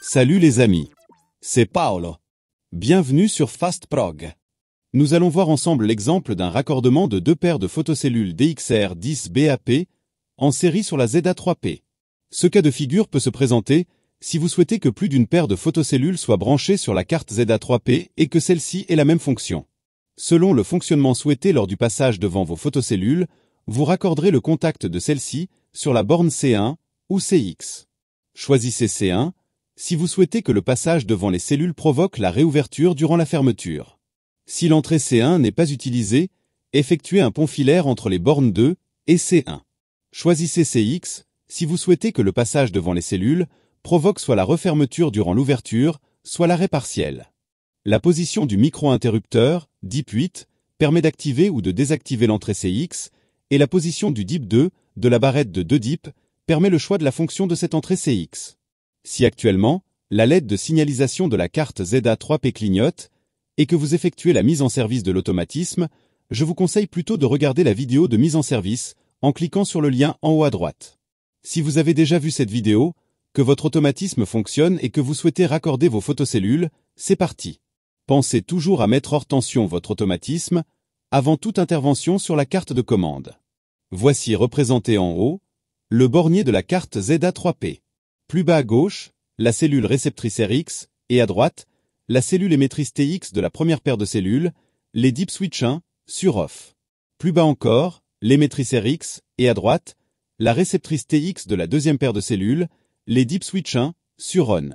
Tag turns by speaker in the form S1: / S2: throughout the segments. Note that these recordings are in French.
S1: Salut les amis, c'est Paolo. Bienvenue sur FastProg. Nous allons voir ensemble l'exemple d'un raccordement de deux paires de photocellules DXR10BAP en série sur la ZA3P. Ce cas de figure peut se présenter si vous souhaitez que plus d'une paire de photocellules soit branchée sur la carte ZA3P et que celle-ci ait la même fonction. Selon le fonctionnement souhaité lors du passage devant vos photocellules, vous raccorderez le contact de celle-ci sur la borne C1 ou CX. Choisissez C1 si vous souhaitez que le passage devant les cellules provoque la réouverture durant la fermeture. Si l'entrée C1 n'est pas utilisée, effectuez un pont filaire entre les bornes 2 et C1. Choisissez CX si vous souhaitez que le passage devant les cellules provoque soit la refermeture durant l'ouverture, soit l'arrêt partiel. La position du micro-interrupteur, DIP 8, permet d'activer ou de désactiver l'entrée CX, et la position du DIP 2, de la barrette de 2 DIP, permet le choix de la fonction de cette entrée CX. Si actuellement, la LED de signalisation de la carte ZA3P clignote, et que vous effectuez la mise en service de l'automatisme, je vous conseille plutôt de regarder la vidéo de mise en service, en cliquant sur le lien en haut à droite. Si vous avez déjà vu cette vidéo, que votre automatisme fonctionne et que vous souhaitez raccorder vos photocellules, c'est parti. Pensez toujours à mettre hors tension votre automatisme, avant toute intervention sur la carte de commande. Voici représenté en haut, le bornier de la carte ZA3P. Plus bas à gauche, la cellule réceptrice RX, et à droite, la cellule émettrice TX de la première paire de cellules, les DIP switch 1, sur off. Plus bas encore, l'émettrice RX, et à droite, la réceptrice TX de la deuxième paire de cellules, les DIP switch 1, sur on.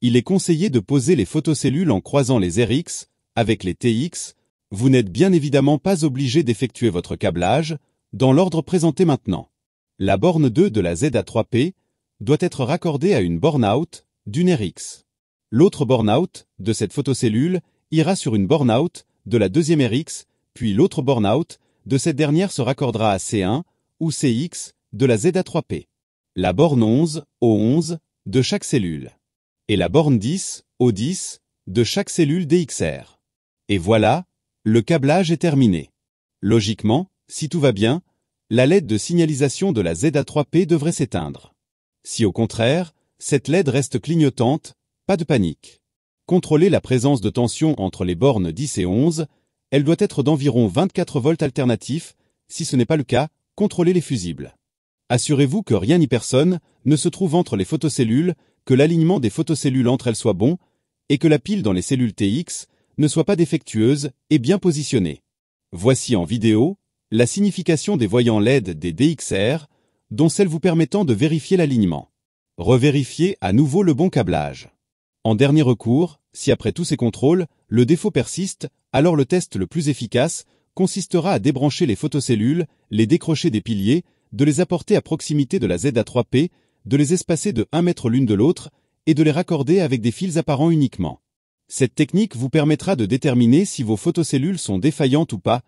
S1: Il est conseillé de poser les photocellules en croisant les RX, avec les TX, vous n'êtes bien évidemment pas obligé d'effectuer votre câblage, dans l'ordre présenté maintenant. La borne 2 de la ZA3P doit être raccordée à une borne out d'une RX. L'autre borne out de cette photocellule ira sur une borne out de la deuxième RX, puis l'autre borne out de cette dernière se raccordera à C1 ou CX de la ZA3P. La borne 11 au 11 de chaque cellule. Et la borne 10 au 10 de chaque cellule DXR. Et voilà, le câblage est terminé. Logiquement, si tout va bien, la LED de signalisation de la ZA3P devrait s'éteindre. Si au contraire, cette LED reste clignotante, pas de panique. Contrôlez la présence de tension entre les bornes 10 et 11, elle doit être d'environ 24 volts alternatifs, si ce n'est pas le cas, contrôlez les fusibles. Assurez-vous que rien ni personne ne se trouve entre les photocellules, que l'alignement des photocellules entre elles soit bon, et que la pile dans les cellules TX ne soit pas défectueuse et bien positionnée. Voici en vidéo la signification des voyants LED des DXR, dont celle vous permettant de vérifier l'alignement. Revérifiez à nouveau le bon câblage. En dernier recours, si après tous ces contrôles, le défaut persiste, alors le test le plus efficace consistera à débrancher les photocellules, les décrocher des piliers, de les apporter à proximité de la ZA3P, de les espacer de 1 mètre l'une de l'autre, et de les raccorder avec des fils apparents uniquement. Cette technique vous permettra de déterminer si vos photocellules sont défaillantes ou pas,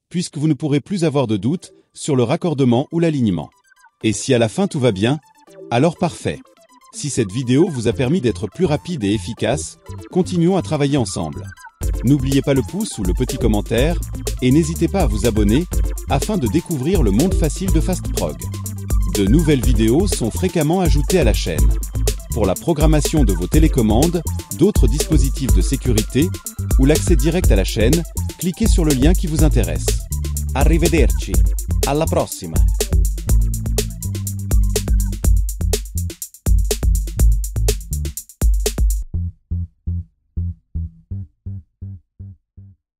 S1: puisque vous ne pourrez plus avoir de doute sur le raccordement ou l'alignement. Et si à la fin tout va bien, alors parfait. Si cette vidéo vous a permis d'être plus rapide et efficace, continuons à travailler ensemble. N'oubliez pas le pouce ou le petit commentaire, et n'hésitez pas à vous abonner, afin de découvrir le monde facile de FastProg. De nouvelles vidéos sont fréquemment ajoutées à la chaîne. Pour la programmation de vos télécommandes, d'autres dispositifs de sécurité, ou l'accès direct à la chaîne, cliquez sur le lien qui vous intéresse. Arrivederci, alla prossima!